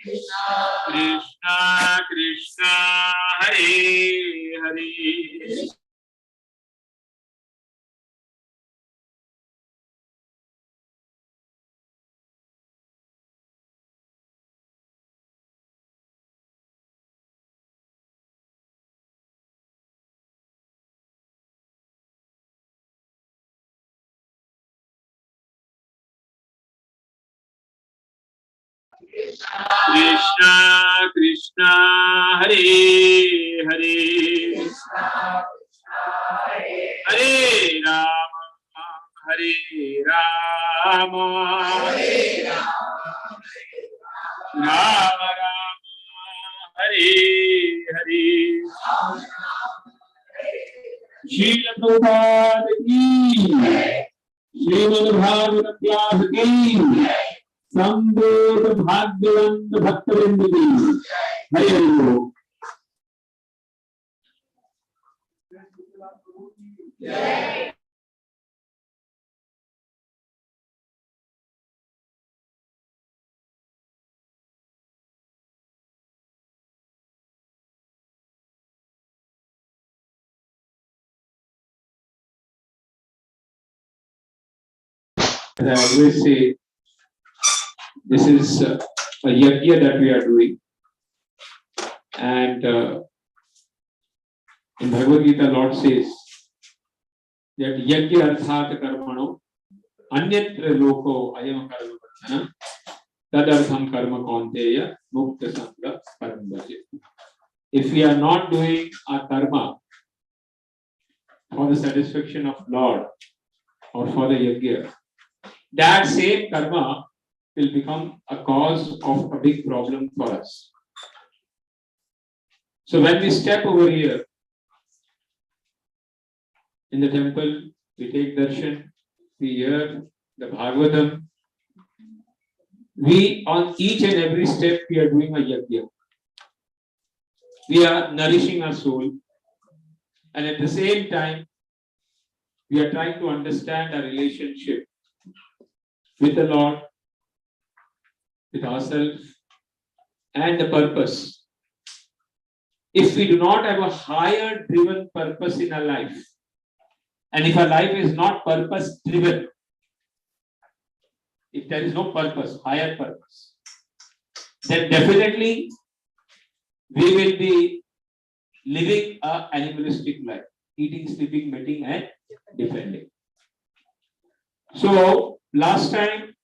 Krishna Krishna Hare Hare Krishna Krishna Hare Hare Hare Rama Hare Rama Rama Rama Hare Hare Srila Prabhupada ki Srimad Bhagwat Vyas ki Samved Bhagyavanत Bhaktavrind ki Hare Hare As I always say, this is a yajna that we are doing, and in Bhagavad Gita, Lord says that yajna arthat karmano anyatra loko ayam karma bhajana tadartham karma kaunteya mukta sangha param bhaje. If we are not doing our karma for the satisfaction of Lord or for the yajna, that same karma will become a cause of a big problem for us. So when we step over here in the temple, we take darshan, we hear the Bhagavatam, we on each and every step we are doing a yajna. We are nourishing our soul, and at the same time we are trying to understand our relationship with the Lord, with ourselves, and the purpose. If we do not have a higher driven purpose in our life, and if our life is not purpose driven, if there is no purpose, higher purpose, then definitely we will be living an animalistic life, eating, sleeping, mating, and defending. So last time,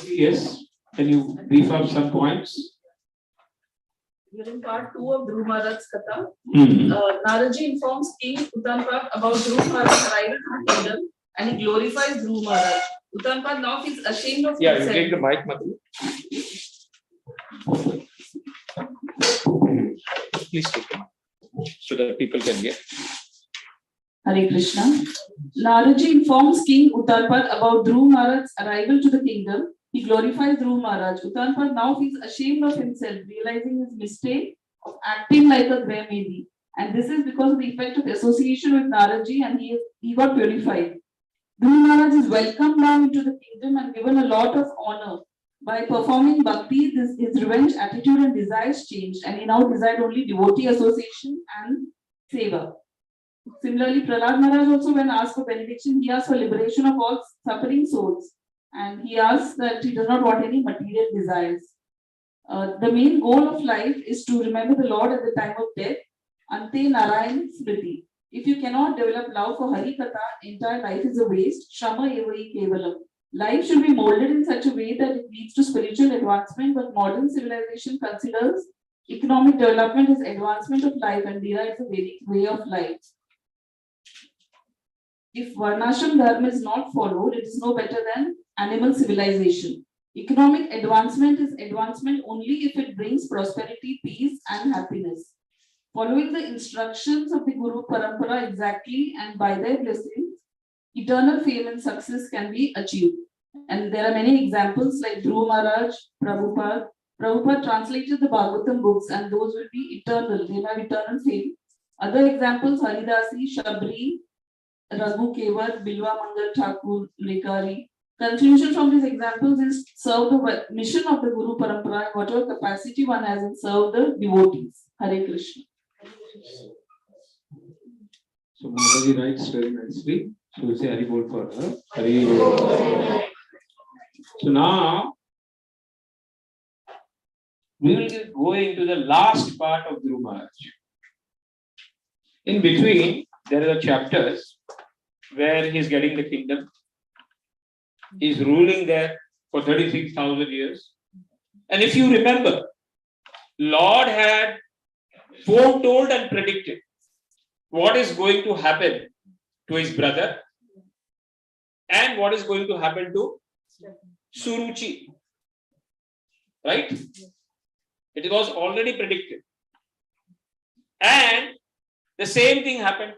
yes, can you brief up some points? During part 2 of Dhruv Maharaj's Katha, Naraji informs King Uttanpad about Dhruv Maharaj's arrival to the kingdom, and he glorifies Dhruv Maharaj. Uttanpad now feels ashamed of himself. Yeah, you take the mic, Madhu. Please take the mic so that people can hear. Hare Krishna. Naraji informs King Uttanpad about Dhruv Maharaj's arrival to the kingdom. He glorifies Dhruv Maharaj. Uttanpad now feels ashamed of himself, realizing his mistake of acting like a grey maiden. And this is because of the effect of association with Naraji, and he got purified. Dhruv Maharaj is welcomed now into the kingdom and given a lot of honor. By performing bhakti, his revenge attitude and desires changed, and he now desired only devotee association and seva. Similarly, Prahlad Maharaj also, when asked for benediction, he asked for liberation of all suffering souls, and he asked that he does not want any material desires. The main goal of life is to remember the Lord at the time of death. Ante Narayan Smriti. If you cannot develop love for Hari Katha, entire life is a waste. Shrama evai kevalam. Life should be molded in such a way that it leads to spiritual advancement, but modern civilization considers economic development as advancement of life and derives a Vedic way of life. If Varnashram Dharma is not followed, it is no better than animal civilization. Economic advancement is advancement only if it brings prosperity, peace, and happiness. Following the instructions of the Guru Parampara exactly and by their blessings, eternal fame and success can be achieved. And there are many examples like Dhruv Maharaj, Prabhupada. Prabhupada translated the Bhagavatam books, and those will be eternal. They have eternal fame. Other examples: Haridasi, Shabri, Raghu Kevat, Bilwa Mangal Thakur, Lekari. Conclusion from these examples is serve the mission of the Guru Parampara in whatever capacity one has and serve the devotees. Hare Krishna. So Mataji writes very nicely. So we'll say Hari Bol for her. Hari Bol. So now we will go into the last part of Dhruv Maharaj. In between, there are chapters where he is getting the kingdom. He is ruling there for 36,000 years. And if you remember, Lord had foretold and predicted what is going to happen to his brother and what is going to happen to Suruchi. Right? It was already predicted. And the same thing happened.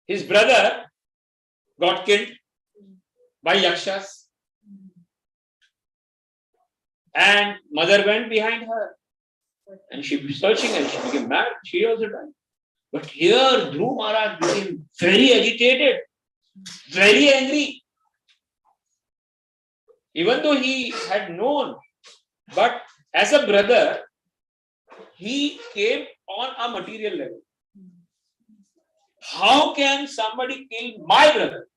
His brother got killed by Yakshas. And mother went behind her. And she was searching and she became mad. She also died. But here Dhruv Maharaj became very agitated, very angry. Even though he had known, but as a brother, he came on a material level. How can somebody kill my brother?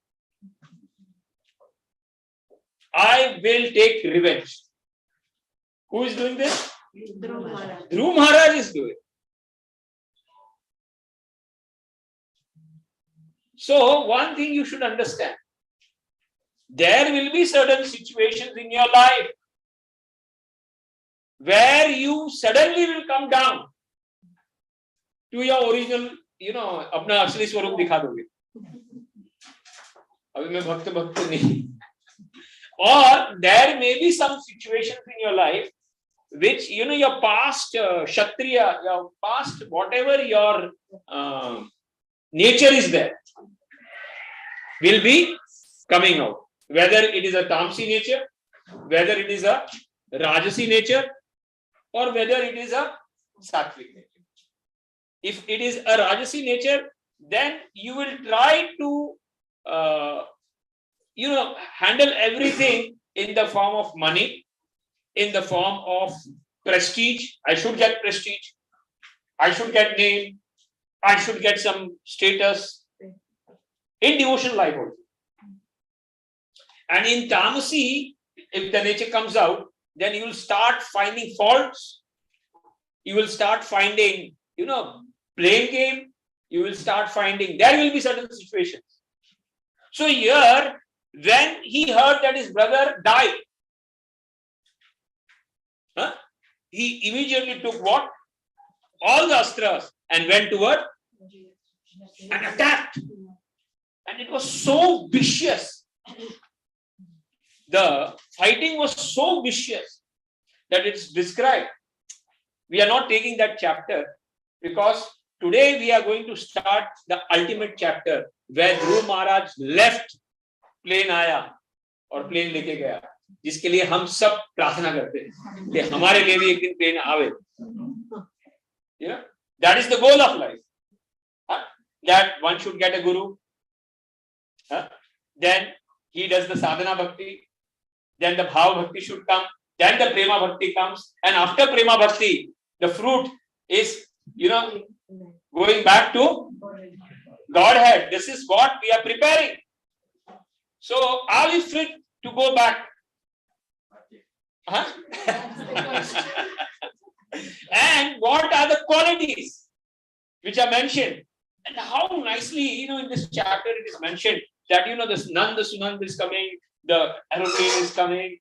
I will take revenge. Who is doing this? Dhruv Maharaj is doing. So, one thing you should understand. There will be certain situations in your life where you suddenly will come down to your original, अपना असली स्वरूप दिखा दोगे. अभी मैं भक्त नहीं. Or there may be some situations in your life which, your past Kshatriya, your past whatever your nature is there, will be coming out. Whether it is a Tamsi nature, whether it is a Rajasi nature, or whether it is a Sattvic nature. If it is a Rajasi nature, then you will try to, handle everything in the form of money, in the form of prestige. I should get prestige. I should get name. I should get some status. In devotional life also. And in Tamasi, if the nature comes out, then you will start finding faults. You will start finding, playing game. You will start finding, there will be certain situations. So here, when he heard that his brother died, he immediately took what? All the astras and went toward and attacked. And it was so vicious. The fighting was so vicious that it's described. We are not taking that chapter because today we are going to start the ultimate chapter where Dhruv Maharaj left plane आया और plane लेके गया, जिसके लिए हम सब प्रार्थना करते हैं कि हमारे लिए भी एक दिन plane आवे. That is the goal of life. That one should get a guru. Then he does the sadhana bhakti. Then the bhava bhakti should come. Then the prema bhakti comes. And after prema bhakti, the fruit is, going back to Godhead. This is what we are preparing. So, are we fit to go back? And what are the qualities which are mentioned? And how nicely, in this chapter it is mentioned that, this Nanda Sunanda is coming, the aeroplane is coming,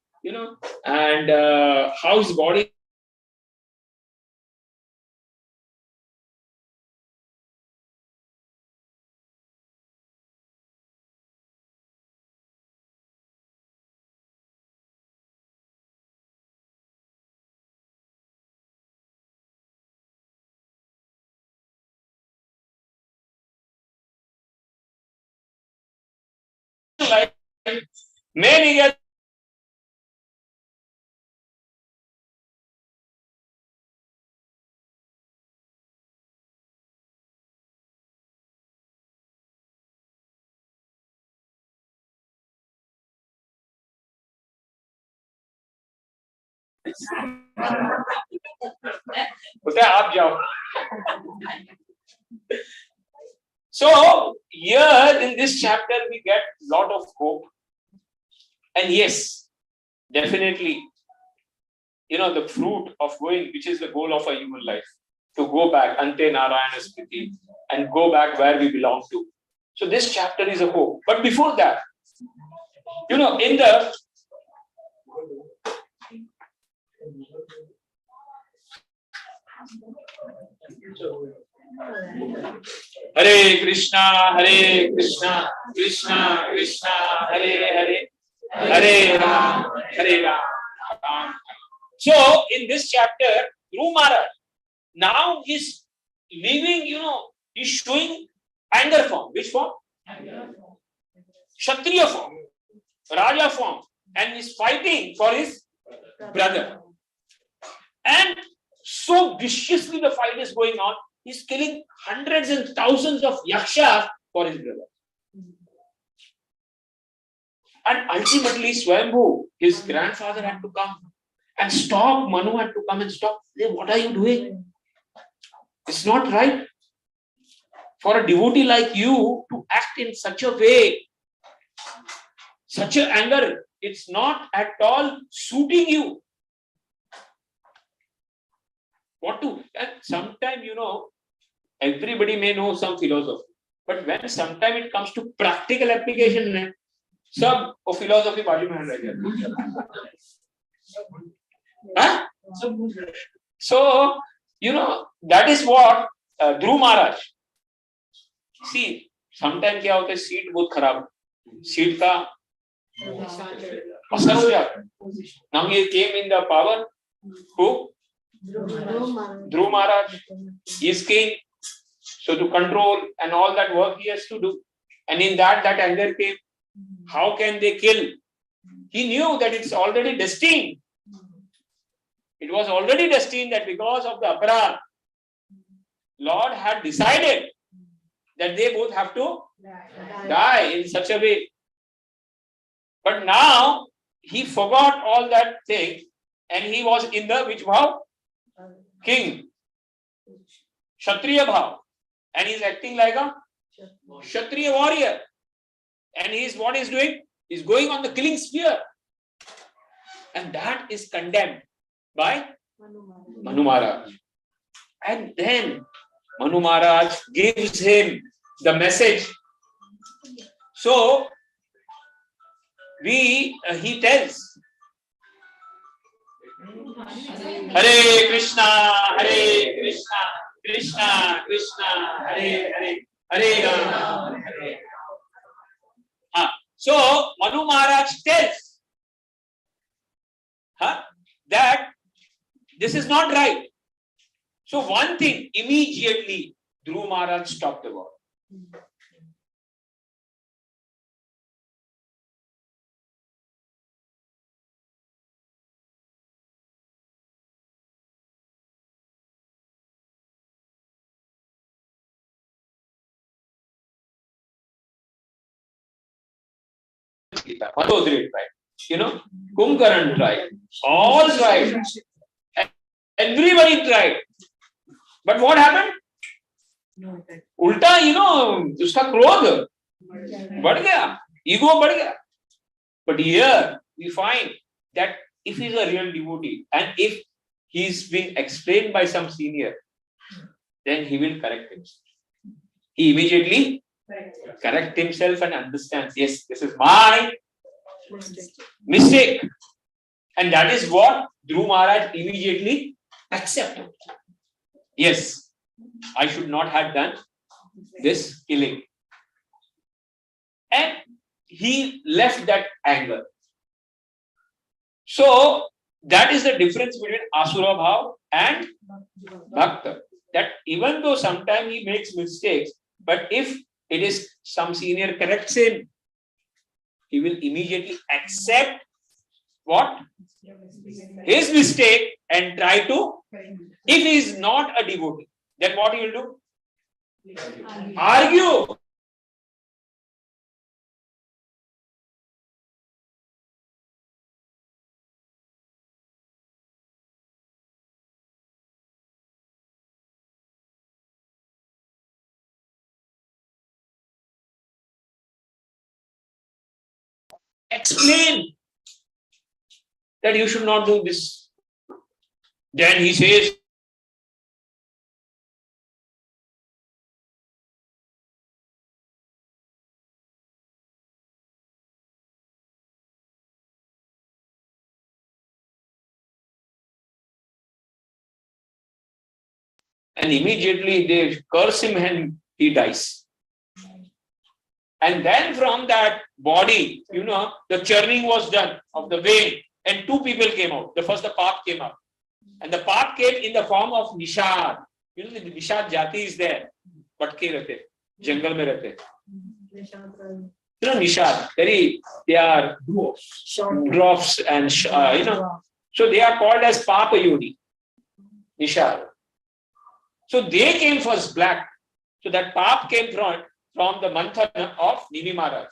and how his body life may नहीं गया बोलते हैं आप जाओ. So here in this chapter we get lot of hope, and yes, definitely, the fruit of going, which is the goal of a human life, to go back ante Narayana Smriti and go back where we belong to. So this chapter is a hope. But before that, in the Hare Krishna, Krishna Krishna, Hare, Hare Ram, Ram. So in this chapter, Dhruv Maharaj now is leaving, he's showing anger form. Which form? Kshatriya form, Raja form, and is fighting for his brother. And so viciously the fight is going on. He's killing hundreds and thousands of yakshas for his brother. And ultimately, Swayambhu, his grandfather, had to come and stop. Manu had to come and stop. Say, what are you doing? It's not right for a devotee like you to act in such a way, such an anger. It's not at all suiting you. What to? And sometimes, everybody may know some philosophy, but when sometimes it comes to practical application, some philosophy बाजू में रह जाती है. So, that is what Dhruv Maharaj. See, sometimes क्या होता है, seat बहुत खराब, सीट का असर हो जाता है. Now he came in the power. Who? Dhruv Maharaj. He is king. So to control and all that work he has to do. And in that anger came. How can they kill? He knew that it's already destined. It was already destined that because of the aparad, Lord had decided that they both have to die in such a way. But now he forgot all that thing and he was in the which bhav? King. Kshatriya bhav. And he is acting like a Kshatriya warrior. And what he's doing? He's going on the killing sphere. And that is condemned by Manu Maharaj. And then Manu Maharaj gives him the message. So, he tells, Hare Krishna, Krishna Krishna, Hare Hare, Hare Rama, Hare Rama. So, Manu Maharaj tells that this is not right. So, one thing, immediately, Dhruv Maharaj stopped the war. Mandodari tried, Kumkaran tried, all tried, everybody tried. But what happened? Ulta, उसका क्रोध बढ़ गया, ego बढ़ गया. But here we find that if he is a real devotee and if he is being explained by some senior, then he will correct himself. He immediately correct himself and understands, yes, this is my mistake. And that is what Dhruv Maharaj immediately accepted. Yes, I should not have done this killing. And he left that anger. So, that is the difference between Asura Bhav and Bhakta. That even though sometimes he makes mistakes, but if it is some senior corrects him, he will immediately accept what? His mistake and try to, if he is not a devotee, then what he will do? Argue. explain that you should not do this. Then he says, and immediately they curse him and he dies. And then from that body, the churning was done of the vein, and two people came out. The path came out. And the path came in the form of Nishad. The Nishad Jati is there. Patke rehte, jungle mein rehte. Nishad, they are dwarfs and, so they are called as Papa Yodi. Nishad. So they came first black. So that path came from the Manthana of Nimi Maharaj.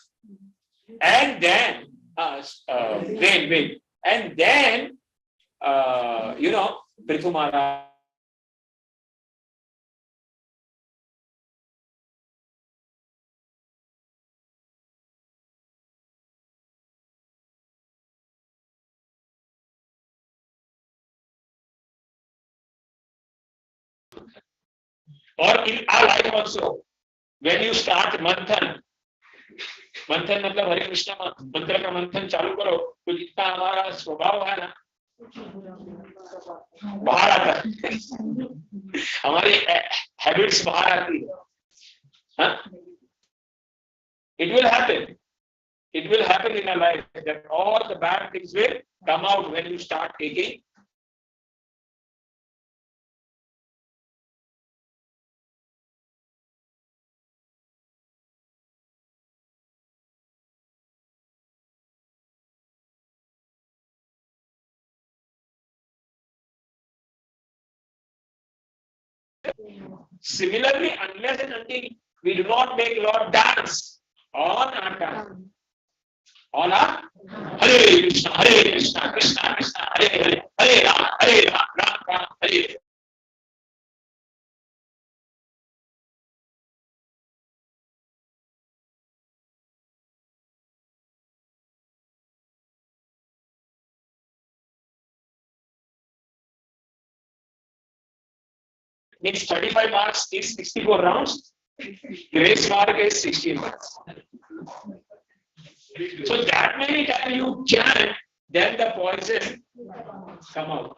And then, wait. And then, Prithu Maharaj. Or in our life also, when you start Manthan मतलब हरे कृष्ण मंत्र का मंथन चालू करो तो जितना हमारा स्वभाव है ना बाहर आता है हमारी हैबिट्स बाहर आती है it will happen in a life that all the bad things will come out when you start taking Similarly, unless and until we do not make Lord dance on our tongue, on our Hare Krishna, Krishna Krishna, Hare Hare, Hare Ram, Ram Ram, Hare. Means 35 marks is 64 rounds. Grace mark is 16 marks. So that many times you chant, then the poison come out.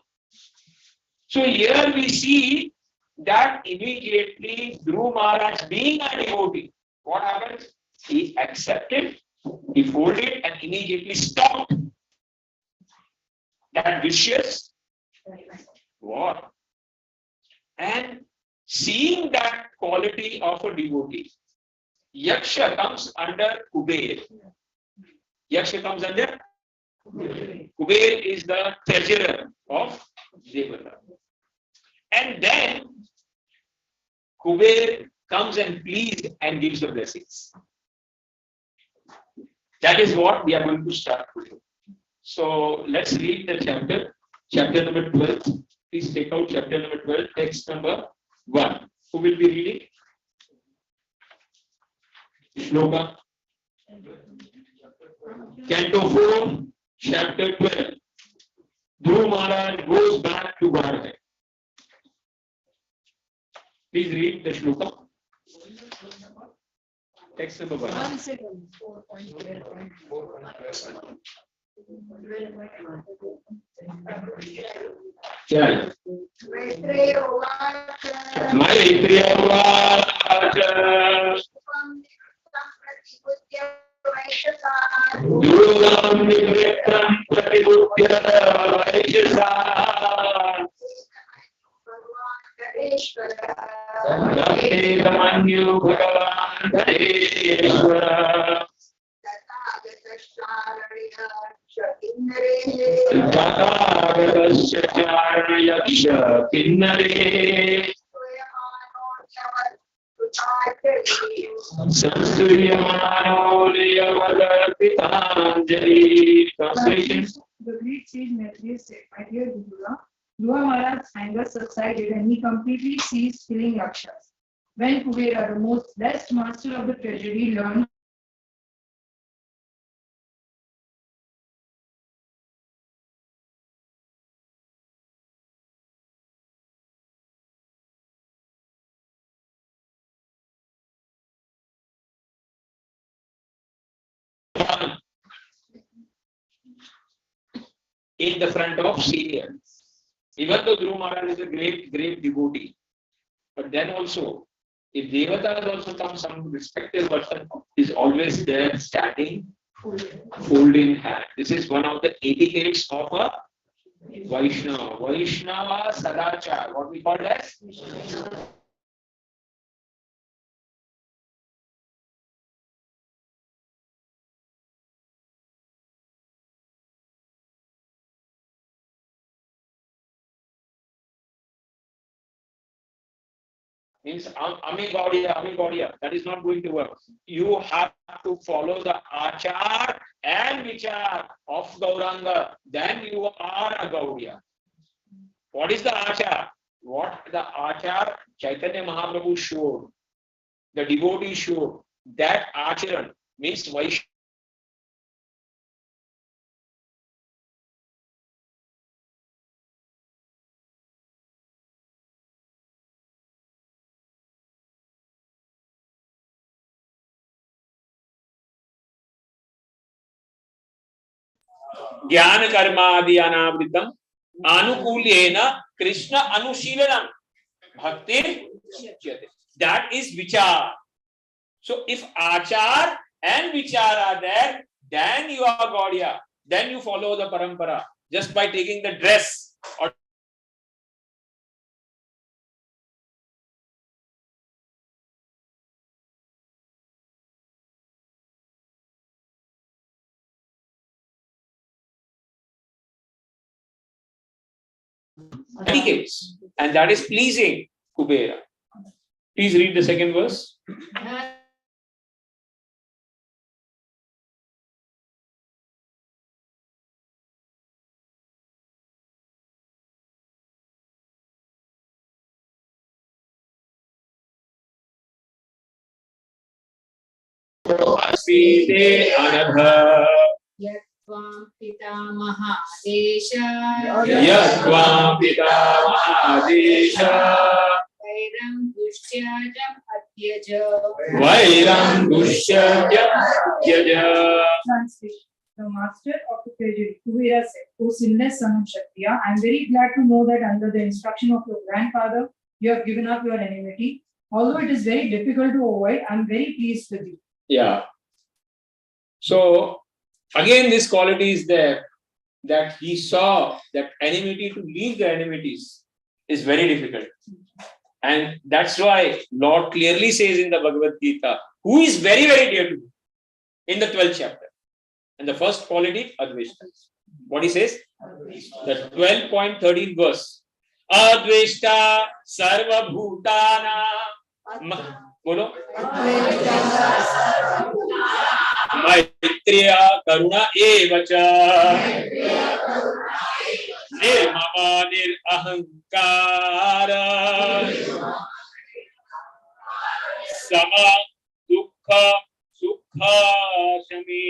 So here we see that immediately Dhruv Maharaj being a devotee, what happens? He accepted, he folded and immediately stopped that vicious war. And seeing that quality of a devotee, Yaksha comes under Kuber. Yaksha comes under Kuber is the treasurer of Devata. And then Kuber comes and pleads and gives the blessings. That is what we are going to start today. So let's read the chapter number 12. Please take out chapter number 12, text number 1. Who will be reading? Shloka. Canto 4, chapter 12. Dhruv Maharaj goes back to Bhagwat. Please read the shloka. Text number 1. 1 second. 4.12. क्या है? मैत्रेय उवाच ध्रुवं निवृत्तं प्रतिबुद्ध्य वैशसा रक्षेतमन्यो भगवान् Dhareshwar तथागतस्य चारणयक्ष किन्नरे संस्तूयमानो नियमदर्पिताञ्जलि. The great sage Maitreya said, "My dear Dhruva, Dhruva Maharaj's anger subsided and he completely ceased killing Yakshas. When Kubera, the most blessed master of the treasury, learned son in the front of senior. Even though Dhruv Maharaj is a great devotee, but then also, if Devatas also come, some respected person is always there standing, folding hand. This is one of the etiquettes of a Vaishnava. Vaishnava Sadachar, what we call as? Means Amigaudiya. That is not going to work. You have to follow the Achar and Vichar of Gauranga. Then you are a Gaudiya. What is the Achar? What the Achar Chaitanya Mahaprabhu showed, the devotee showed, that Acharan means Vaishnava. ज्ञान कर्मादि अनावृतम अनुकूलेन कृष्ण अनुशीलनम भक्ति that is vichar. So if achar and vichar are there, then you are Gaudiya, then you follow the parampara just by taking the dress or etiquettes, and that is pleasing Kubera. Please read the second verse. Asmite anadha Yatvam pitamahadesha Yatvam pitamahadesha Vairam dushyajam adyaja Vairam dushyajam adyaja. Translation. The master of the treasury, Kuvera said, O sinless son of Kshatriya, I am very glad to know that under the instruction of your grandfather, you have given up your enmity. Although it is very difficult to avoid, I am very pleased with you. Yeah. So again, this quality is there, that he saw that enmity, to leave the enmities is very difficult. And that's why Lord clearly says in the Bhagavad Gita, who is very, very dear to me, in the 12th chapter. And the first quality, Advaita. What he says? The 12.13 verse. Advaita sarva bhutana. Bolo. Maitriya karuna evacha. Nirmama nirahankara. Sama dukkha sukha shami.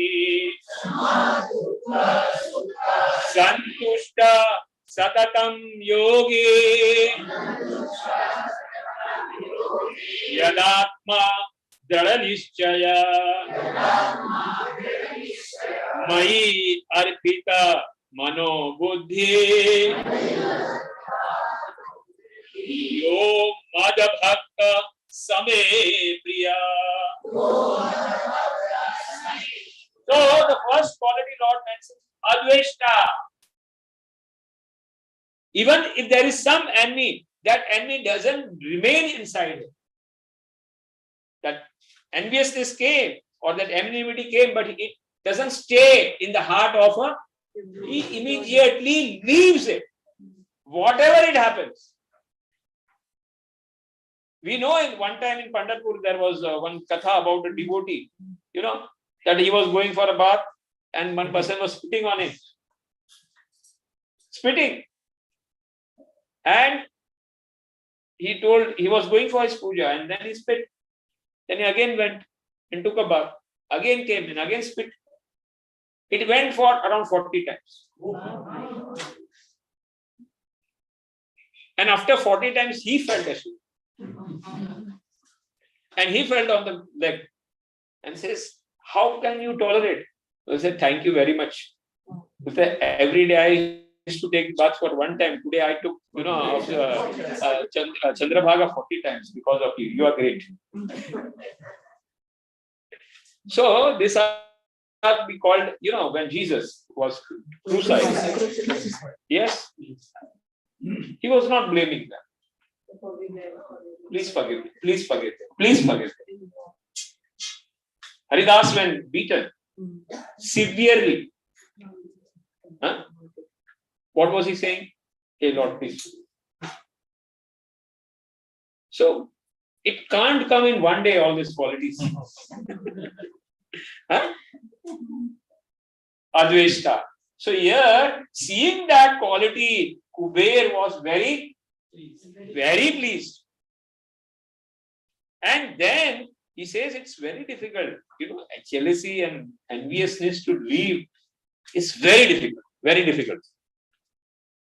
Santushta satatam yogi. Yadatma dhala nishchaya. Mai arpita mano buddhi. Yo madha bhakta same priya. So the first quality Lord mentions, Advaita. Even if there is some envy, that envy doesn't remain inside him. That enviousness came or that enmity came, but it doesn't stay in the heart of a. He immediately leaves it. Whatever it happens. We know in one time in Pandharpur there was one katha about a devotee, that he was going for a bath and one person was spitting on him. Spitting. And he told he was going for his puja and then he spit. Then he again went and took a bath. Again came and again spit. It went for around 40 times. And after 40 times he felt ashamed. And he fell on the leg and says, how can you tolerate? I said, thank you very much. He said, every day I used to take bath for one time. Today I took, Chandrabhaga 40 times because of you. You are great. So this be called, when Jesus was crucified. Yes. He was not blaming them. Please forgive me. Please forgive me. Please forgive me. Haridas, when beaten severely, what was he saying? Hey Lord, please. So it can't come in one day, all these qualities. Adveshta. So here, seeing that quality, Kuber was very, very pleased. And then he says it's very difficult. Jealousy and enviousness to leave is very difficult. Very difficult.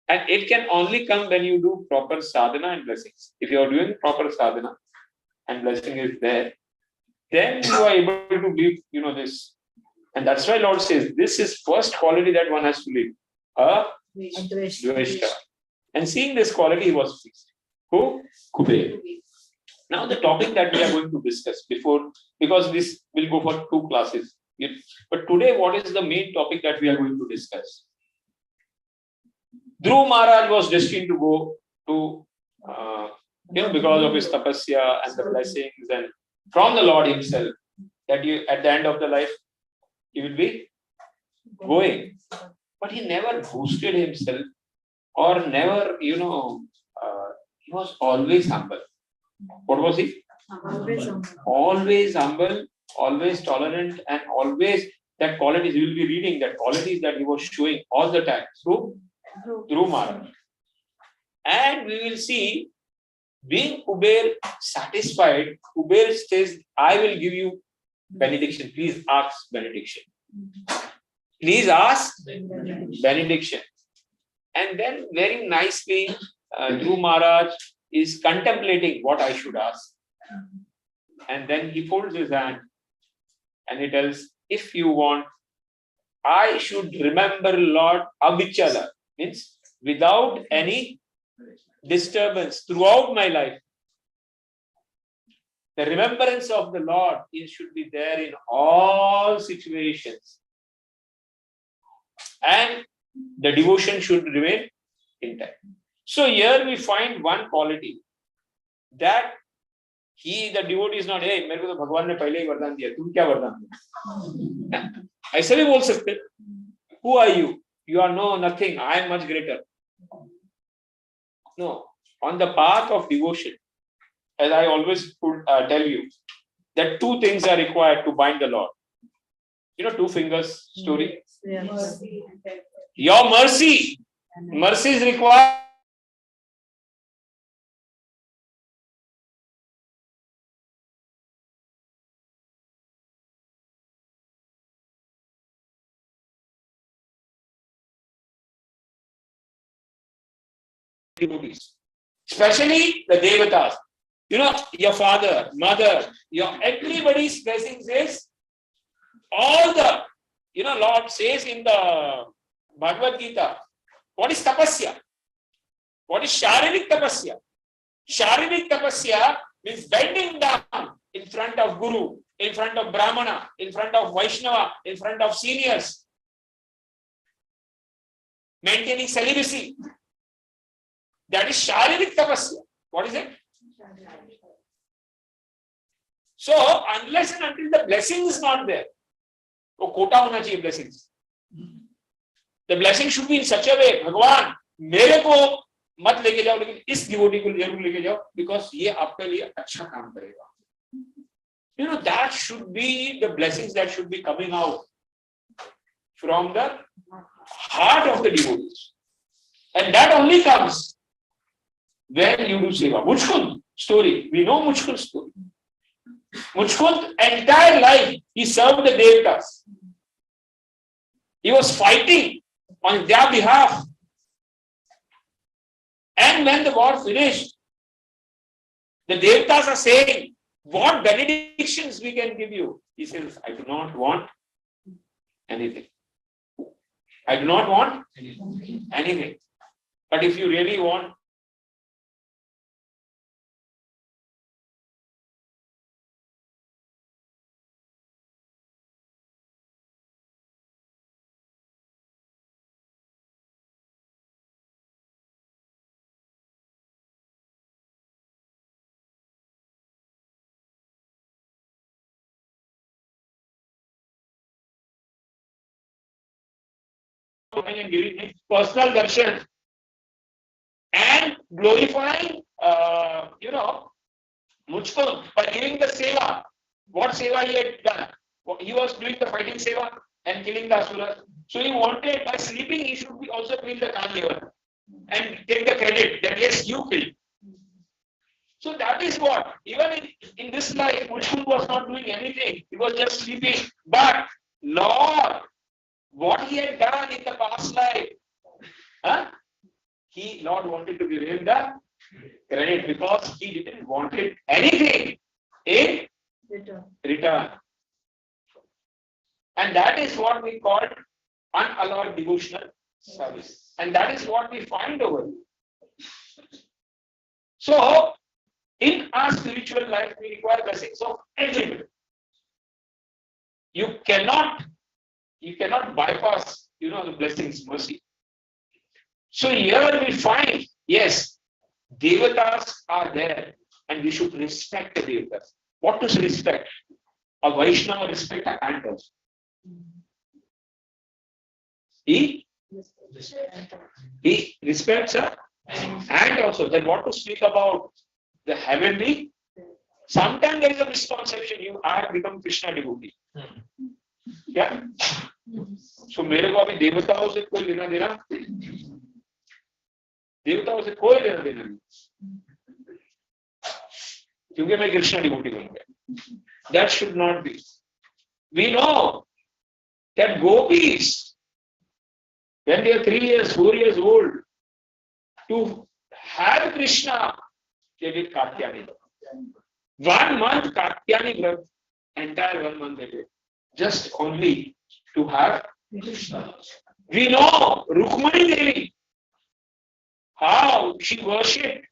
And it can only come when you do proper sadhana and blessings. If you are doing proper sadhana and blessing is there, then you are able to live, this. And that's why Lord says, this is first quality that one has to live. Dveshta. And seeing this quality, he was pleased. Who? Kuber. Now the topic that we are going to discuss because this will go for 2 classes. But today, what is the main topic that we are going to discuss? Dhruv Maharaj was destined to go to, because of his tapasya and the blessings and from the Lord himself, that at the end of the life, he will be going. But he never boosted himself or never, he was always humble. What was he? Always humble, always tolerant, and always that qualities. You will be reading that qualities that he was showing all the time through Maharaj. And we will see, being Kuber satisfied, Kuber says, I will give you benediction. Please ask benediction. Please ask benediction. And then very nicely, Dhruv Maharaj is contemplating what I should ask. And then he folds his hand and he tells, if you want, I should remember Lord Avichala, means without any disturbance throughout my life. The remembrance of the Lord should be there in all situations. And the devotion should remain intact. So here we find one quality that the devotee is not, hey, मेरे को तो भगवान ने पहले ही वरदान दिया, तुम क्या वरदान दो? ऐसे भी बोल सकते. Who are you? You are nothing. I am much greater. No. On the path of devotion, as I always tell you, that 2 things are required to bind the Lord. 2 fingers story. Yes. Your mercy. Mercy is required. Devotees, especially the devatas, your father, mother, everybody's blessings is all the, Lord says in the Bhagwat Gita, what is tapasya? What is sharirik tapasya? Sharirik tapasya means bending down in front of Guru, in front of Brahmana, in front of Vaishnava, in front of seniors, maintaining celibacy. That is sharirik tapasya. What is it? So, unless and until the blessing is not there, तो कोटा होना चाहिए blessings. The blessing should be in such a way, भगवान मेरे को मत लेके जाओ, लेकिन इस devotee को जरूर लेके जाओ, because ये आपके लिए अच्छा काम करेगा. That should be the blessings that should be coming out from the heart of the devotees, and that only comes when you do seva. Muchkund story, we know Muchkund story. Muchkund entire life he served the devatas. He was fighting on their behalf. And when the war finished, the devatas are saying, what benedictions we can give you? He says, I do not want anything. I do not want anything. But if you really want, and giving him personal darshan and glorifying, Mujhko by giving the seva. What seva he had done? He was doing the fighting seva and killing the asuras. So he wanted, by sleeping, he should be also kill the carnivore and take the credit that yes, you killed. So that is what, even in this life, Mujhko was not doing anything. He was just sleeping. But Lord, what he had done in the past life, Lord wanted to give him the credit because he didn't want anything in return. And that is what we call unalloyed devotional service. And that is what we find over here. So, in our spiritual life, we require blessings of everybody. You cannot bypass, the blessings, mercy. So here we find, yes, Devatas are there and we should respect the Devatas. What to respect? A Vaishnava respect a ant also. He respects a ant also. Then what to speak about the heavenly? Sometimes there is a misconception, I have become Krishna devotee. Yeah. So मेरे को अभी देवताओं से कोई लेना देना, देवताओं से कोई लेना देना नहीं, क्योंकि मैं कृष्ण डिवोटी बन गया. That should not be. We know that gopis, when they are 3 years, 4 years old, to have Krishna, they did Katyani. 1 month Katyani Vrat, entire 1 month they did, just only to have Krishna. We know Rukmani Devi, how she worshipped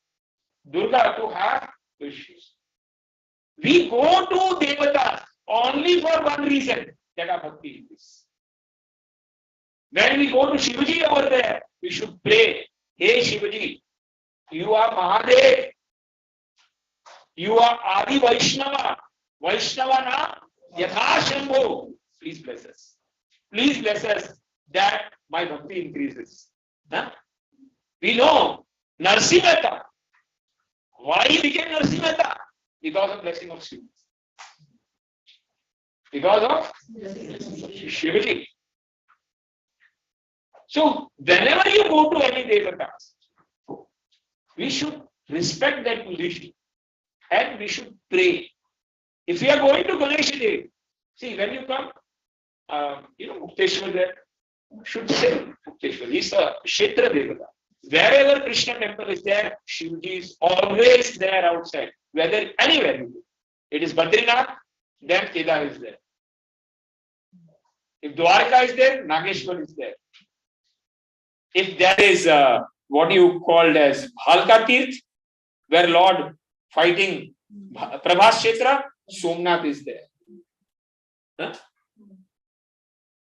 Durga to have Krishna. We go to Devatas only for one reason, that our bhakti is. When we go to Shivaji over there, we should pray, hey Shivaji, you are Mahadev, you are Adi Vaishnava, Vaishnavana Yatha Shambhu. Please bless us. Please bless us that my bhakti increases. We know Narsimata. Why he became Narsimata? Because of blessing of Shiva. Because of Shivaji. So, whenever you go to any Devatas, we should respect that position and we should pray. If we are going to Ganesh Dev, see, when you come, Mukteshwar there, should say Mukteshwar. He is a Kshetra Devata. Wherever Krishna temple is there, Shivaji is always there outside. Whether anywhere you go. It is Badrinath, then Kedar is there. If Dwarka is there, Nageshwar is there. If there is what you called as Bhalka Tirth, where Lord fighting Prabhas Kshetra, Somnath is there.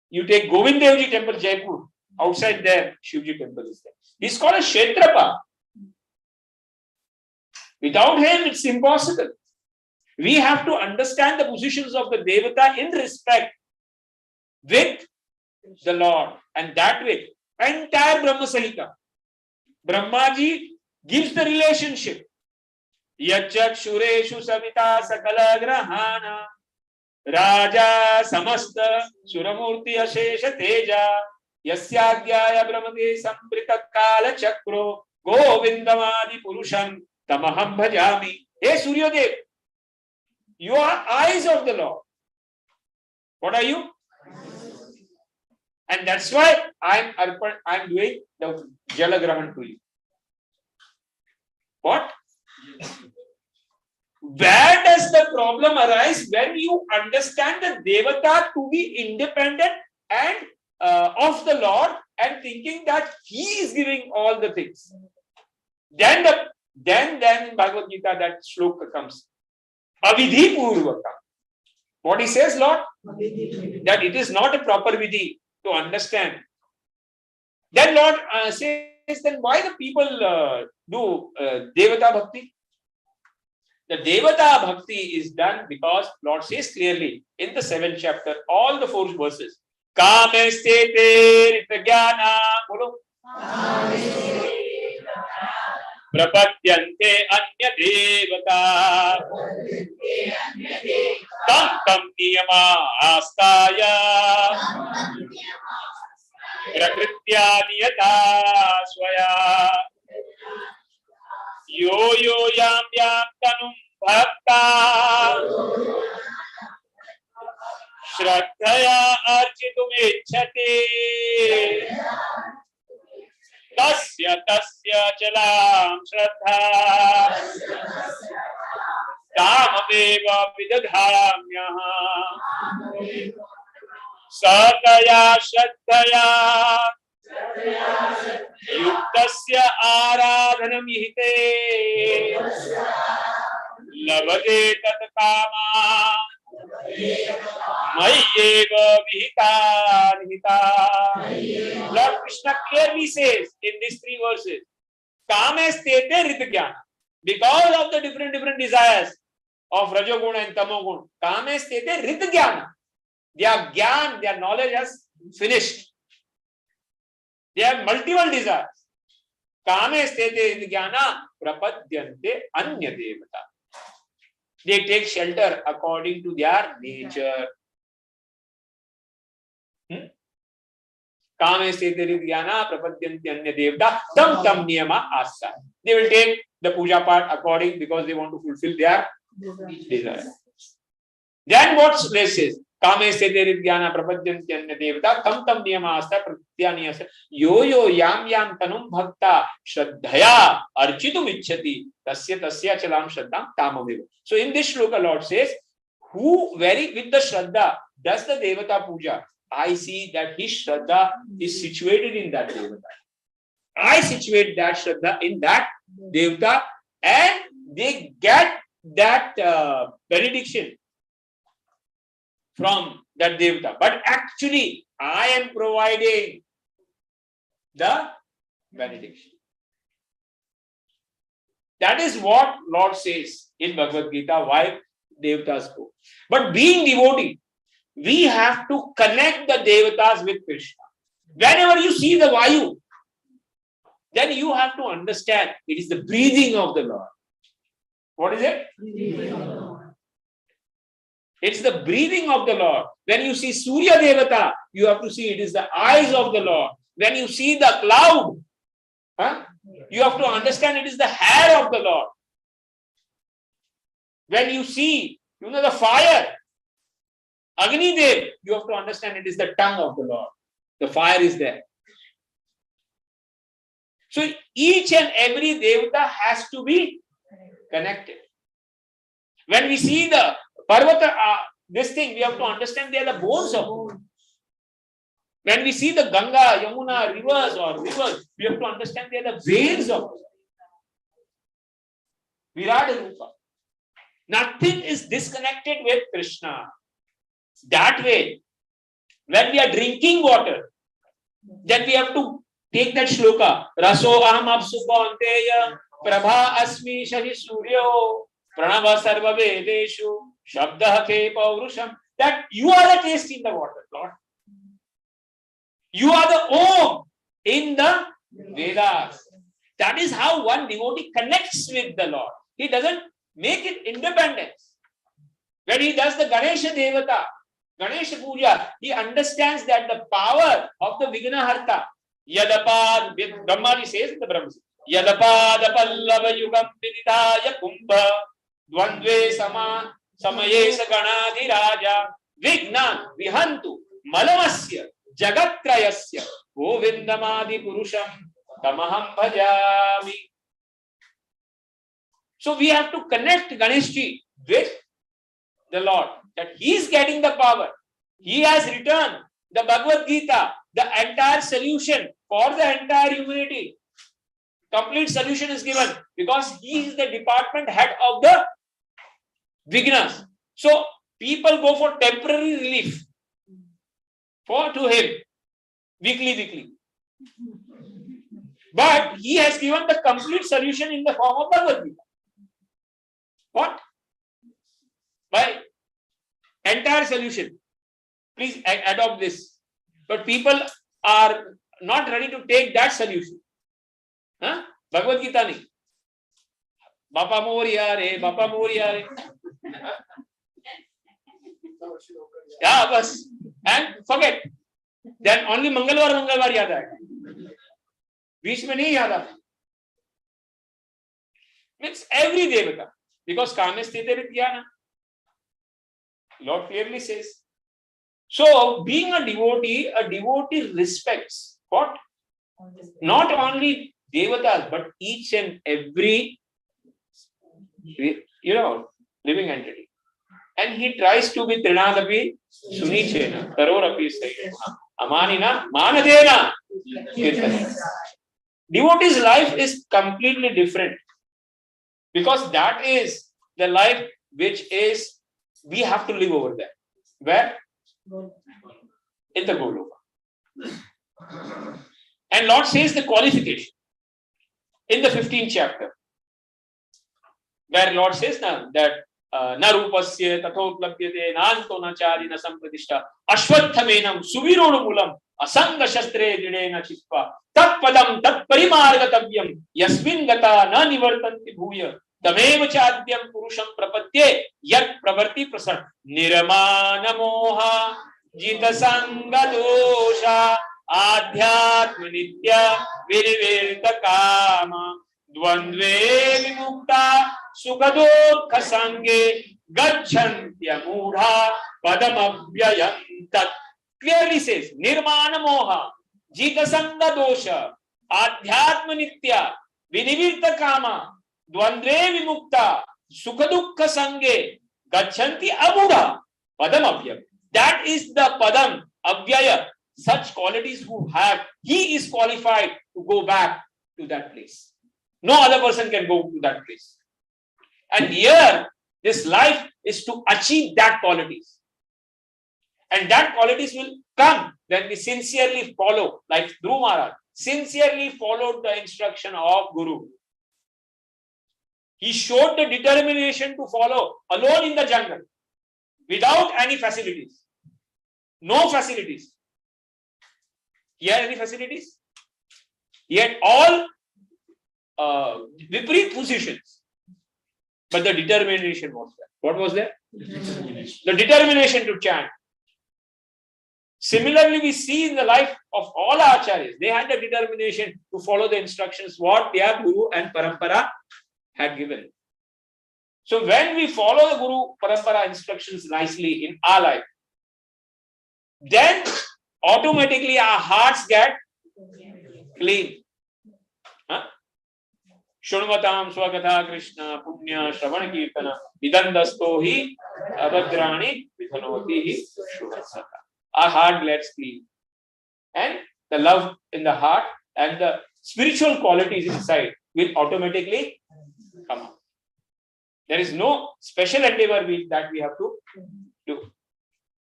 You take Govind Dev Ji temple, Jaipur, outside there, Shivji temple is there. He's called a Kshetrapa. Without him, it's impossible. We have to understand the positions of the Devata in respect with the Lord. And that way, entire Brahma Samhita, Brahmaji gives the relationship. Yachak Shureshu Savita Sakala Grahana Raja Samasta Suramurti Ashesha Teja Yasyagyaya Brahmade Samprita Kala Chakro Govindamadi Purusham Tamaham Bhajami. Hey Suryadev, you are eyes of the Lord. What are you? And that's why I'm doing the Jalagrahan to you. What? Where does the problem arise? When you understand the Devata to be independent and of the Lord and thinking that He is giving all the things. Then in Bhagavad Gita that shloka comes. Avidhi purvaka. What he says, Lord? That it is not a proper vidhi to understand. Then Lord says, then why the people do Devata Bhakti? The Devata Bhakti is done because Lord says clearly in the 7th chapter, all the 4 verses. Kame stete rita bolo. Prapadyante anya devata. Tam niyama astaya. Prakritya niyata swaya. Yo yam tanum bhakta. Shraddhaya architum ichhati. Tasya chalam shraddha. Tamameva vidadhamyaha. Sataya shraddhaya. Yuktasya aradhanam ihite. Lavate tat kama. Mayyeva vihita nihita. Lord Krishna clearly says in these 3 verses, Kame stete ritgyana. Because of the different desires of Rajoguna and Tamoguna, Kame stete ritgyana. Their gyan, their knowledge has finished. They have multiple desires. Kame stete ritgyana prapadyante anya devata. They take shelter according to their nature. Kame stete ritgyana prapadyante anya devata tam niyama asa. They will take the puja part according because they want to fulfill their desire. Then what this is? Kame stete ritgyana prapadyante anya devata tam niyama asa pratyani asa. Yo yam tanum bhakta shraddhaya architum ichhati tasya chalam shraddham tamameva. So in this shloka Lord says, who very with the shraddha does the devata puja, I see that his shraddha is situated in that devata. I situate that shraddha in that devata and they get that benediction from that devata. But actually, I am providing the benediction. That is what Lord says in Bhagavad Gita, why devatas go. But being devotee, we have to connect the devatas with Krishna. Whenever you see the Vayu, then you have to understand it is the breathing of the Lord. What is it? It's the breathing of the Lord. When you see Surya Devata, you have to see it is the eyes of the Lord. When you see the cloud, you have to understand it is the hair of the Lord. When you see, the fire, Agni Dev, you have to understand it is the tongue of the Lord. The fire is there. So each and every Devata has to be connected. When we see the Parvata, this thing, we have to understand they are the bones of it. When we see the Ganga, Yamuna, rivers, we have to understand they are the veins of it. Virat Rupa. Nothing is disconnected with Krishna. That way, when we are drinking water, then we have to take that shloka. Raso aham apsupa anteya prabha asmi shahi suryo pranava sarva vedeshu shabdah ke paurusham. That you are the taste in the water, Lord. You are the Om in the Vedas. That is how one devotee connects with the Lord. He doesn't make it independent. When he does the Ganesha Devata, Ganesha Puja, he understands that the power of the Vignaharta, Yadapad, Brahmaji says in the Brahma, Yadapad Pallava Yugam Vididaya Kumbha, Dvandve Samaye Saganadhi Raja, Vignan Vihantu, Malamasya, Jagatrayasya, Govindamadi Purusham, Tamaham Bhajami. So we have to connect Ganeshji with the Lord, that he is getting the power. He has returned the Bhagwat Gita, the entire solution for the entire humanity. Complete solution is given because he is the department head of the Vignas. So people go for temporary relief to him weekly. But he has given the complete solution in the form of Bhagavad Gita. What? By entire solution. Please adopt this. But people are not ready to take that solution. Huh? Bhagavad Gita nahi. Bapa Moriya re, Bapa Moriya re. Yeah, bas. And forget. Then only Mangalwar yaad aayega. बीच में नहीं याद आता. Means every devata, because kame sthite vidyana. Lord clearly says. So being a devotee respects what? Not only devatas, but each and every living entity. And he tries to be trinadapi sunichena tarorapi sayena amanina manadena kirtana. Devotee's life is completely different because that is the life which is we have to live over there. Where? In the Goloka. And Lord says the qualification in the 15th chapter, where Lord says that na rupasya tathotlabhyate nanto na chari na sampradishta ashwatthaменam suvironumulam asanga shastre dridena chitva tat padam tat parimargatavyam yasmin gata na nivartanti bhuya tameva chadyam purusham prapatye yat pravarti prasad nirmana moha jita sanga dosha adhyatma nitya virivirta kama dvandve vimukta sukadokha sange gacchantya mudha padamabhyayantat. Clearly says nirmana moha jita sanga dosha adhyatma nitya vinivirta kama dvandve vimukta sukadukha sange gachanti amudha padam avyaya. That is the padam avyaya. Such qualities who have, he is qualified to go back to that place. No other person can go to that place. And here, this life is to achieve that qualities. And that qualities will come when we sincerely follow, like Dhruv Maharaj, sincerely followed the instruction of Guru. He showed the determination to follow alone in the jungle, without any facilities. No facilities. He had any facilities? He had all Vipreet positions. But the determination was there. What was there? The determination to chant. Similarly, we see in the life of all acharyas, they had the determination to follow the instructions what their Guru and Parampara had given. So when we follow the Guru Parampara instructions nicely in our life, then automatically our hearts get clean. Shunvatam Swagata Krishna Punya Shravana Kirtana Vidandasto hi Abhadrani Vithanoti hi Shunasata. Our heart gets clean. And the love in the heart and the spiritual qualities inside will automatically come out. There is no special endeavor that we have to do.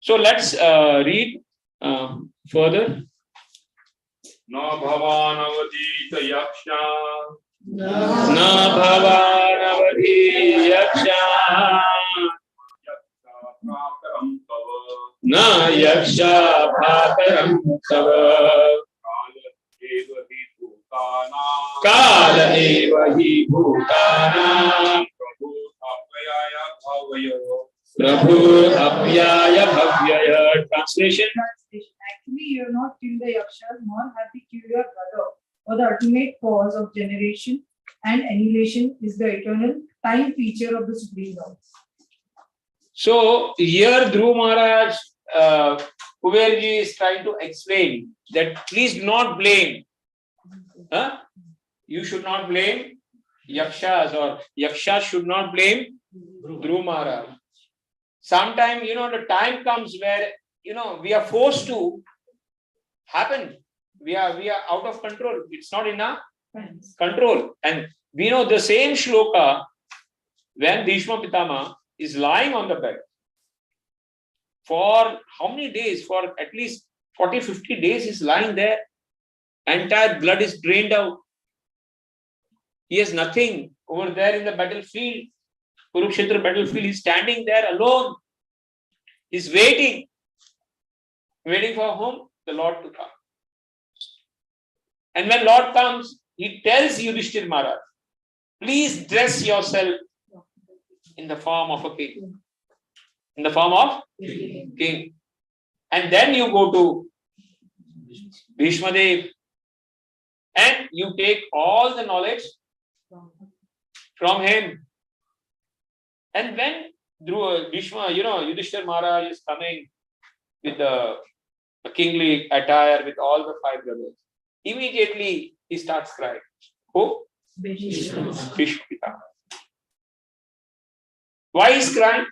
So let's read further. Na bhavanavadita yaksha na bhavanavadita yaksha na yaksha bhataram tava kala eva hi bhutana Prabhu Apyaya Bhavyaya. Translation. Actually, you have not killed the Yakshas, nor have we killed your brother, for the ultimate cause of generation and annihilation is the eternal time feature of the Supreme Lord. So, here Dhruv Maharaj, Kuberji is trying to explain that please do not blame. You should not blame Yakshas, or Yakshas should not blame Dhruv Maharaj. Sometimes, the time comes where, we are forced to happen. We are out of control. It's not in our control. And we know the same shloka when Bhishma Pitama is lying on the bed for how many days? For at least 40-50 days he's lying there. Entire blood is drained out. He has nothing over there in the battlefield. Kurukshetra battlefield. He's standing there alone. He's waiting. Waiting for whom? The Lord to come. And when Lord comes, he tells Yudhishthira Maharaj, please dress yourself in the form of a king. In the form of king. And then you go to Bhishma Dev and you take all the knowledge from him. And when Dhruv, Bhishma, Yudhishthira Maharaj is coming with the kingly attire with all the 5 brothers, immediately he starts crying. Who? Bhishma. Why is crying?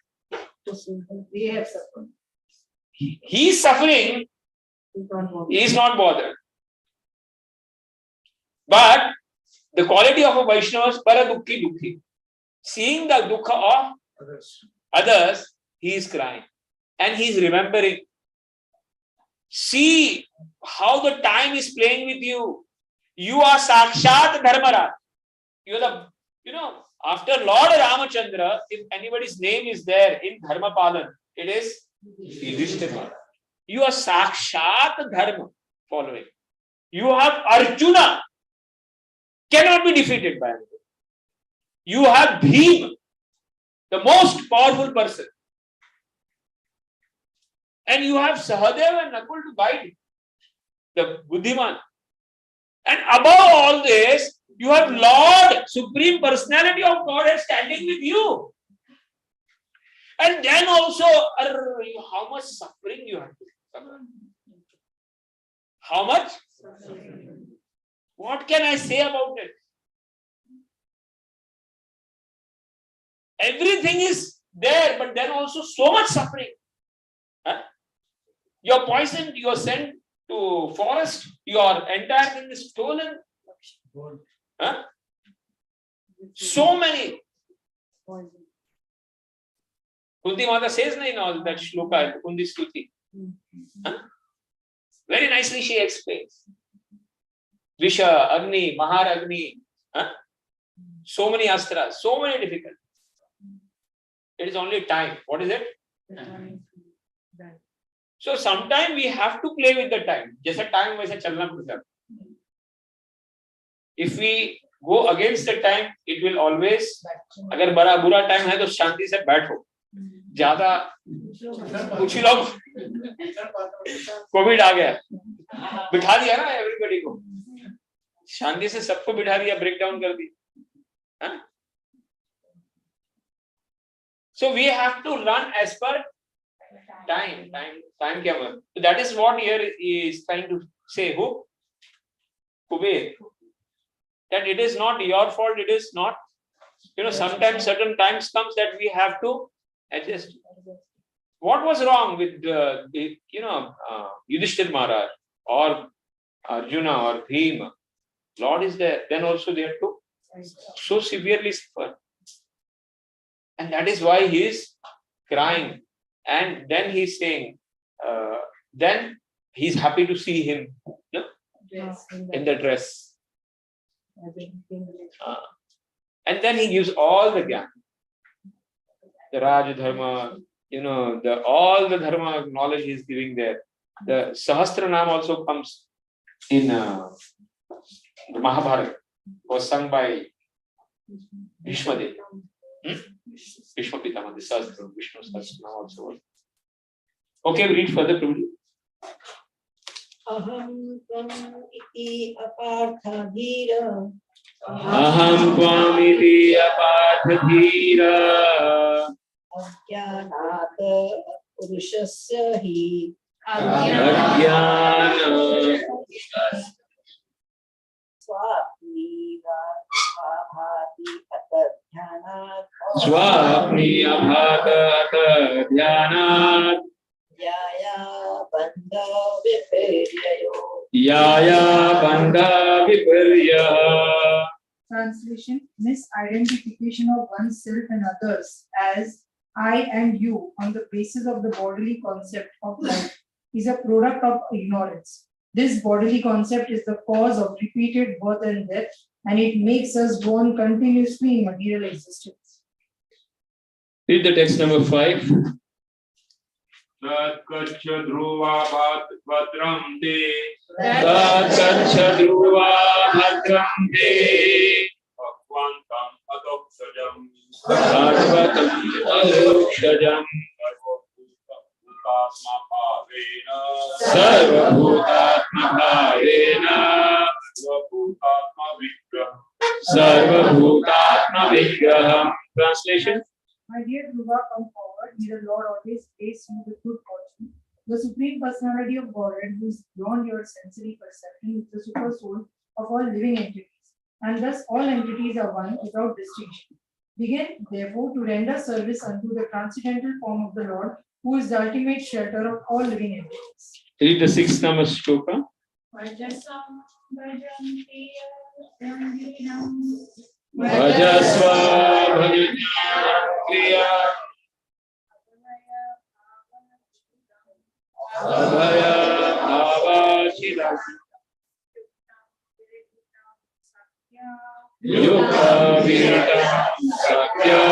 We have suffered. He is suffering. He is not bothered. But the quality of a Vaishnava is paradukhi dukhi. Seeing the dukkha of others, he is crying. And he is remembering. See how the time is playing with you. You are Sakshat Dharmaraj. You are the, after Lord Ramachandra, if anybody's name is there in Dharma Palan, it is Yudhishthira. You are Sakshat Dharma following. You have Arjuna, cannot be defeated by anybody. You have Bhima, the most powerful person. And you have Sahadeva and Nakul to guide you, the Buddhiman. And above all this, you have Lord, Supreme Personality of God standing with you. And then also, how much suffering you have to suffer. How much? What can I say about it? Everything is there, but then also so much suffering. Huh? You're poisoned, you're sent to forest, your entire thing is stolen. Huh? So many. Kunti Mata says in all that shloka, Kundi Stuti. Huh? Very nicely she explains. Visha, Agni, Maharagni. Huh? So many astras, so many difficulties. It is only time. What is it? So sometimes we have to play with the time. Jaisa time वैसे चलना पड़ता है. If we go against the time, it will always. अगर बड़ा बुरा time है तो शांति से बैठो. ज़्यादा कुछ ही लोग कोविड आ गया, बिठा दिया ना everybody को. शांति से सबको बिठा दिया, break down कर दिया. So we have to run as per time क्या मतलब? So that is what here is trying to say. Who? Kuber. That it is not your fault. It is not. Sometimes certain times comes that we have to adjust. What was wrong with Yudhishthira Maharaj or Arjuna or Bhima? Lord is there. Then also they have to so severely suffer. And that is why he is crying. And then he is saying, then he is happy to see him in the dress. And then he gives all the gyan. The Raj Dharma, all the Dharma knowledge he is giving there. The Sahasranam also comes in Mahabharata, was sung by Bhishma Dev. Bhishma Pitama, the Sahasranam, Vishnu Sahasranam also. Okay, we read further, Prabhuji. Aham tvam iti apartha dhira. Aham tvam iti apartha dhira. Ajnanat purushasya hi. Ajnana. Swapniva abhati atadhyanat. Swapni abhata dhyanat. Jaya bandha vipiryayo. Yaya Bandha Viparya. Translation: misidentification of oneself and others as I and you on the basis of the bodily concept of life is a product of ignorance. This bodily concept is the cause of repeated birth and death, and it makes us go on continuously in material existence. Read the text number 5. Tatkacha dhruva bhadram te. Tatkacha dhruva bhadram te. Bhagwantam adokshajam. Bhagwatam adokshajam. Sarvabhutatma bhavena. Sarvabhutatma bhavena. Sarvabhutatma vigraham. Sarvabhutatma vigraham. Translation. My dear Dhruva, come forward. May the Lord always bless you with good fortune. The Supreme Personality of Godhead, who is beyond your sensory perception, is the super soul of all living entities, and thus all entities are one without distinction. Begin, therefore, to render service unto the transcendental form of the Lord, who is the ultimate shelter of all living entities. Read the 6th number shloka. Vajasam vajanti yandiram. Vajasva bhajanya kriya abhaya avachidam yukta viritam satya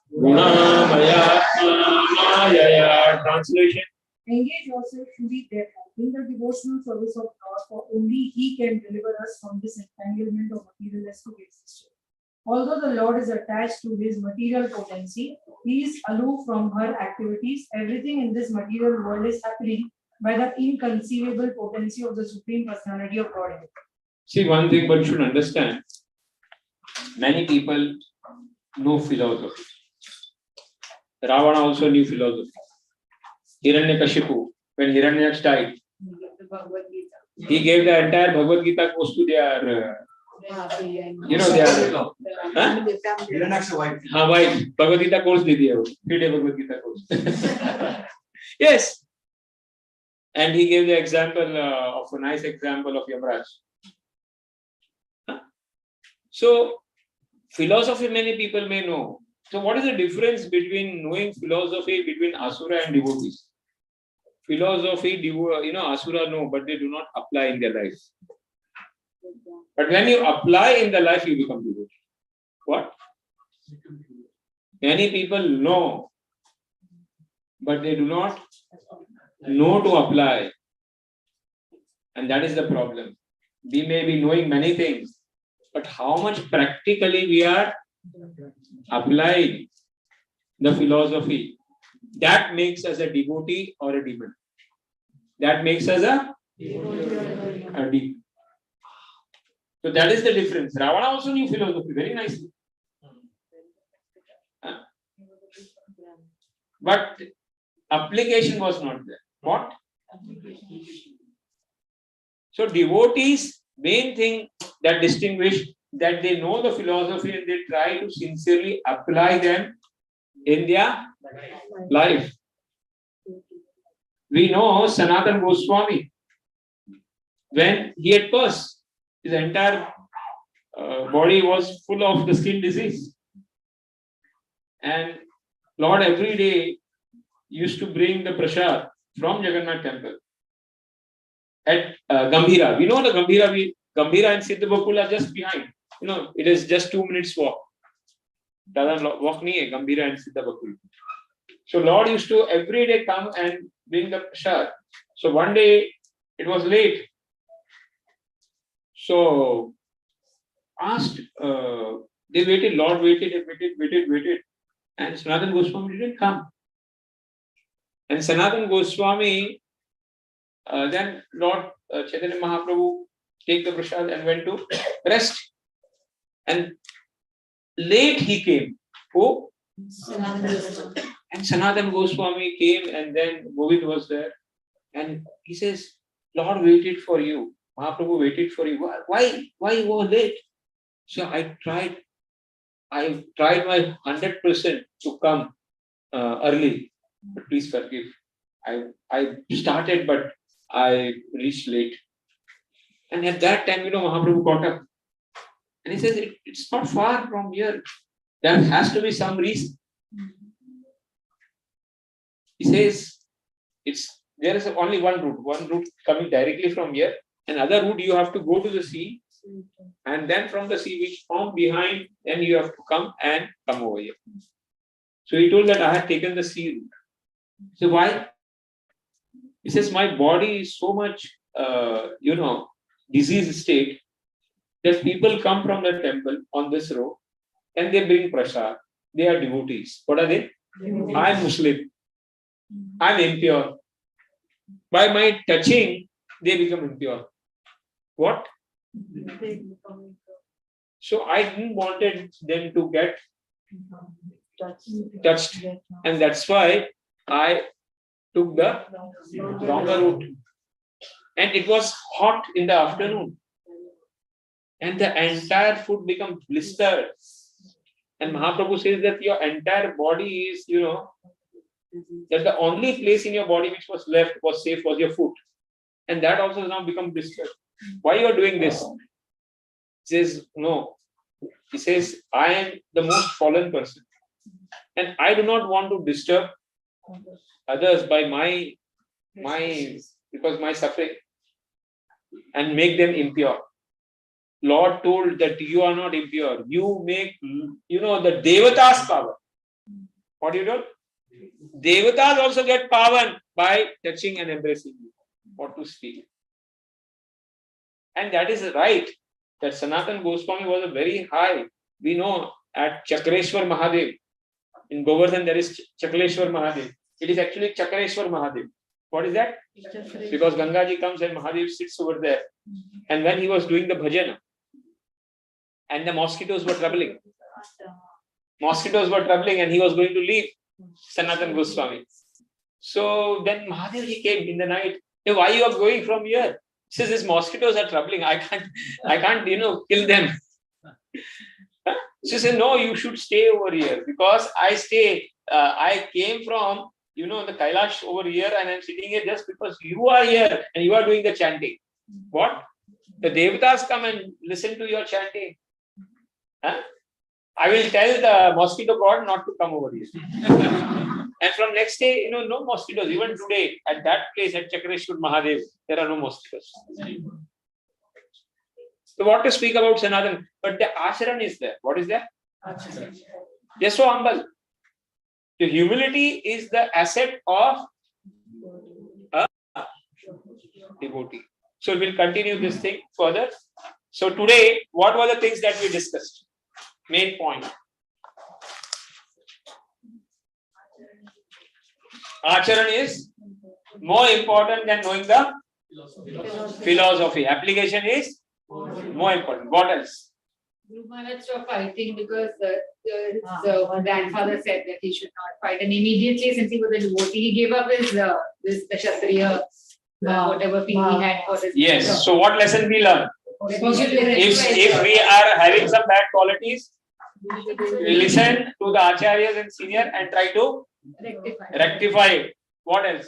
gunamayatma mayaya. Translation. Engage yourself fully, therefore, in the devotional service of God, for only He can deliver us from this entanglement of materialistic existence. Although the Lord is attached to His material potency, He is aloof from her activities. Everything in this material world is happening by the inconceivable potency of the Supreme Personality of Godhead. See, one thing one should understand, many people know philosophy. Ravana also knew philosophy. Hiranyakashipu, when Hiranyaksha died, he gave the entire Bhagwat Gita course to their, their wife. Bhagwat Gita course did he 3-day Bhagwat Gita course. Yes. And he gave the example of a nice example of Yamaraj. So, philosophy many people may know. So, what is the difference between knowing philosophy between Asura and devotees? Philosophy, Asura know, but they do not apply in their life. But when you apply in the life, you become devotee. What? Many people know, but they do not know to apply. And that is the problem. We may be knowing many things, but how much practically we are applying the philosophy, that makes us a devotee or a demon. That makes us a demon. So that is the difference. Ravana also knew philosophy very nicely. But application was not there. What? So devotees, main thing that distinguish, that they know the philosophy and they try to sincerely apply them in their life. We know Sanatana Goswami, when he had passed, his entire body was full of the skin disease. And Lord every day used to bring the prasad from Jagannath temple at Gambhira. We know the Gambhira and Siddhabakul are just behind. It is just 2 minutes walk. Dada walk nahi hai, Gambhira and Siddhabakul. So Lord used to every day come and bring the prasad. So one day it was late. So asked, they waited, Lord waited. And Sanatana Goswami didn't come. And Sanatana Goswami, then Lord Chaitanya Mahaprabhu take the prasad and went to rest. And late he came. Who? And Sanatana Goswami came, and then Govind was there. And he says, Lord waited for you. Mahaprabhu waited for you. Why you were late? So I tried my 100% to come early. But please forgive. I started, but I reached late. And at that time, Mahaprabhu got up. And he says, it's not far from here. There has to be some reason. He says, there is only one route coming directly from here. Another route you have to go to the sea. And then from the sea, which from behind, then you have to come over here. So he told that I had taken the sea route. So why? He says, my body is so much, disease state that people come from the temple on this road and they bring prasad. They are devotees. What are they? I'm Muslim. I'm impure. By my touching, they become impure. What? So I didn't wanted them to get touched. And that's why I took the longer route. And it was hot in the afternoon. And the entire food becomes blistered. And Mahaprabhu says that your entire body is, that the only place in your body which was left was safe was your foot. And that also has now become blistered. Why you are doing this? He says, no. He says, I am the most fallen person. And I do not want to disturb others by my suffering and make them impure. Lord told that you are not impure. You make, the Devata's power. What do you do? Devatas also get power by touching and embracing you. What to speak. And that is right. That Sanatana Goswami was a very high. We know at Chakreshwar Mahadev. In Govardhan there is Chakreshwar Mahadev. It is actually Chakreshwar Mahadev. What is that? Because Gangaji comes and Mahadev sits over there. And when he was doing the bhajana, and the mosquitoes were troubling. And he was going to leave Sanatana Goswami. So then Mahadev ji came in the night. Hey, why you are going from here? He says, these mosquitoes are troubling. I can't, kill them. She said, no, you should stay over here because I came from, the Kailash over here and I'm sitting here just because you are here and you are doing the chanting. What? The Devatas come and listen to your chanting. Huh? I will tell the mosquito god not to come over here. And from next day, no mosquitoes. Even today, at that place at Chakreshwar Mahadev, there are no mosquitoes. So what to speak about Sanatana? But the acharan is there. What is there? They're so humble. The humility is the asset of a devotee. So we'll continue this thing further. So today, what were the things that we discussed? Main point. Acharan is more important than knowing the philosophy. Application is more important. What else? Dhruv Maharaj stopped fighting because his grandfather said that he should not fight, and immediately, since he was a devotee, he gave up his the Kshatriya whatever thing he had for his. Yes. So what lesson we learn? If we are having some bad qualities, listen to the acharyas and senior and try to rectify it. What else?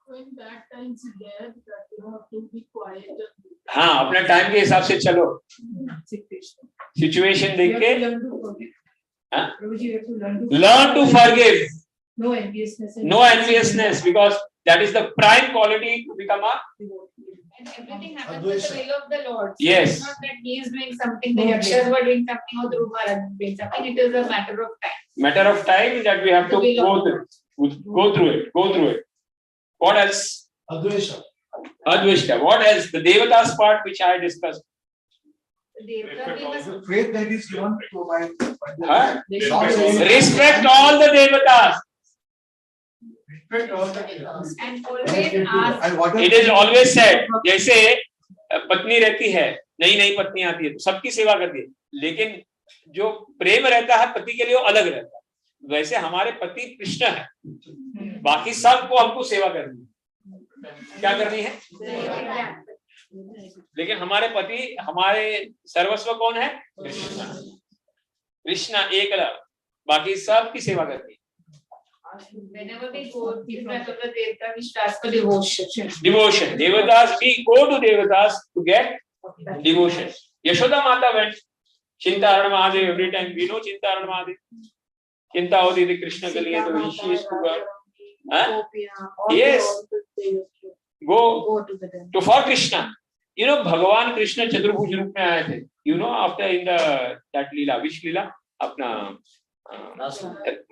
When that time is there, that you have to be quiet. हाँ, अपने time के हिसाब से चलो. Situation देख के. Learn to forgive. No enviousness. No enviousness, because that is the prime quality to become a. And everything happens with the will of the Lord. So Yes. It's not that he is doing something, the Yakshas were doing something, or Dhruv Maharaj is doing something. It is a matter of time. Matter of time that we have to go through it. What else? Advaita. What else? The Devata's part which I discussed. Faith that is given to my. Huh? Respect all the Devatas. And always ask. It is always said. जैसे पत्नी रहती है, नई पत्नी आती है तो सबकी सेवा करती है, लेकिन जो प्रेम रहता है पति के लिए वो अलग रहता है. वैसे हमारे पति कृष्ण है, बाकी सबको हमको सेवा करनी है. क्या करनी है? लेकिन हमारे पति, हमारे सर्वस्व कौन है? कृष्ण. कृष्ण एकला, बाकी सबकी सेवा करती है. Whenever we go in front of the Devata, we start for devotion. Devotion. Devatas, we go to Devatas to get devotion. Yashoda Mata went Chintaran Mahadev every time. We know Chintaran Mahadev. Chinta hoti thi Krishna ke liye, to she is to God. Huh? Yes. Go to for Krishna. You know, Bhagavan Krishna Chaturbhuj रूप में आए थे. You know, after in the that Leela, which Leela? अपना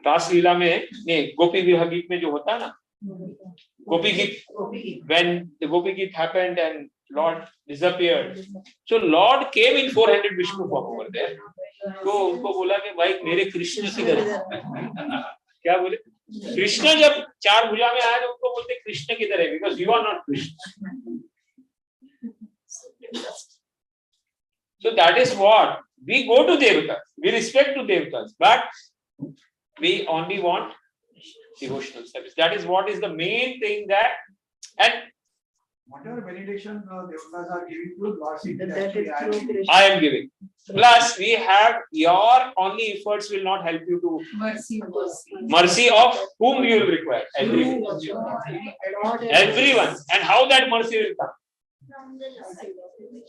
रास लीला में नहीं, गोपी विरह गीत में जो होता है ना, गोपी गीत, when the गोपी गीत happened and Lord disappeared, so Lord came in 400 Vishnu form over there. तो उनको बोला कि भाई मेरे कृष्ण किधर है? क्या बोले? कृष्ण जब चार भुजा में आए तो उनको बोलते कृष्ण किधर है? Because you are not Krishna. So that is what we go to Devatas, we respect to Devatas, but we only want devotional service. That is what is the main thing that, and whatever benediction Devatas are giving to Lord Sita, That is through Krishna. I am giving. Plus, we have your only efforts will not help you to mercy of whom you will require. Everyone. Everyone. And how that mercy will come?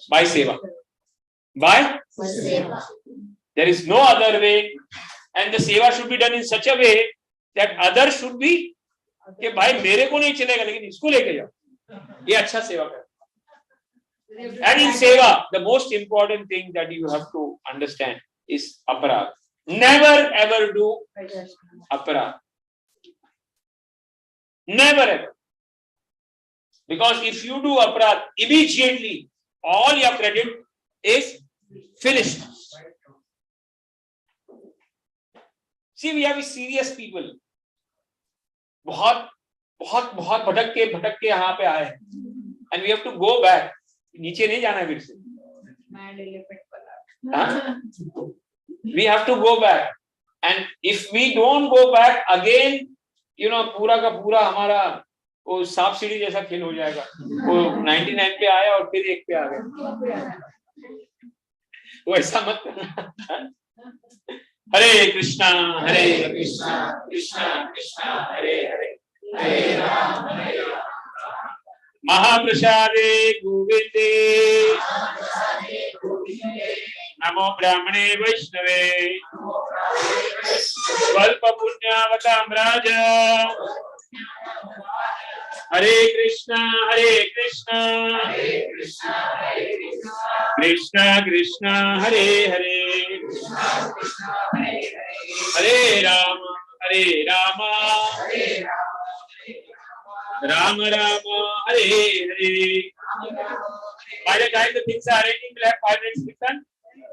By seva. By seva. There is no other way, and the seva should be done in such a way that others should be कि भाई मेरे को नहीं चलेगा लेकिन इसको लेके जाओ, ये अच्छा सेवा कर. And in seva, the most important thing that you have to understand is aparad. Never ever do aparad. Never ever. Because if you do aparad, immediately all your credit is finished. See, we have serious people. बहुत बहुत बहुत भटक के यहाँ पे आए, and we have to go back. नीचे नहीं जाना फिर से. We have to go back, and if we don't go back again, you know, पूरा का पूरा हमारा वो सांप सीढ़ी जैसा खेल हो जाएगा. वो 99 पे आया और फिर 1 पे आ गया. वो ऐसा मत करना. हरे कृष्णा कृष्णा कृष्णा हरे हरे, हरे राम महाप्रसादे गोविंदे नमो ब्राह्मणे वैष्णवे स्वल्प पुण्यावताम्राज. हरे कृष्णा कृष्णा कृष्णा हरे हरे, हरे Ram Ram Ram Hare Hare. By the time the things are arranging, we'll have 5 minutes kirtan.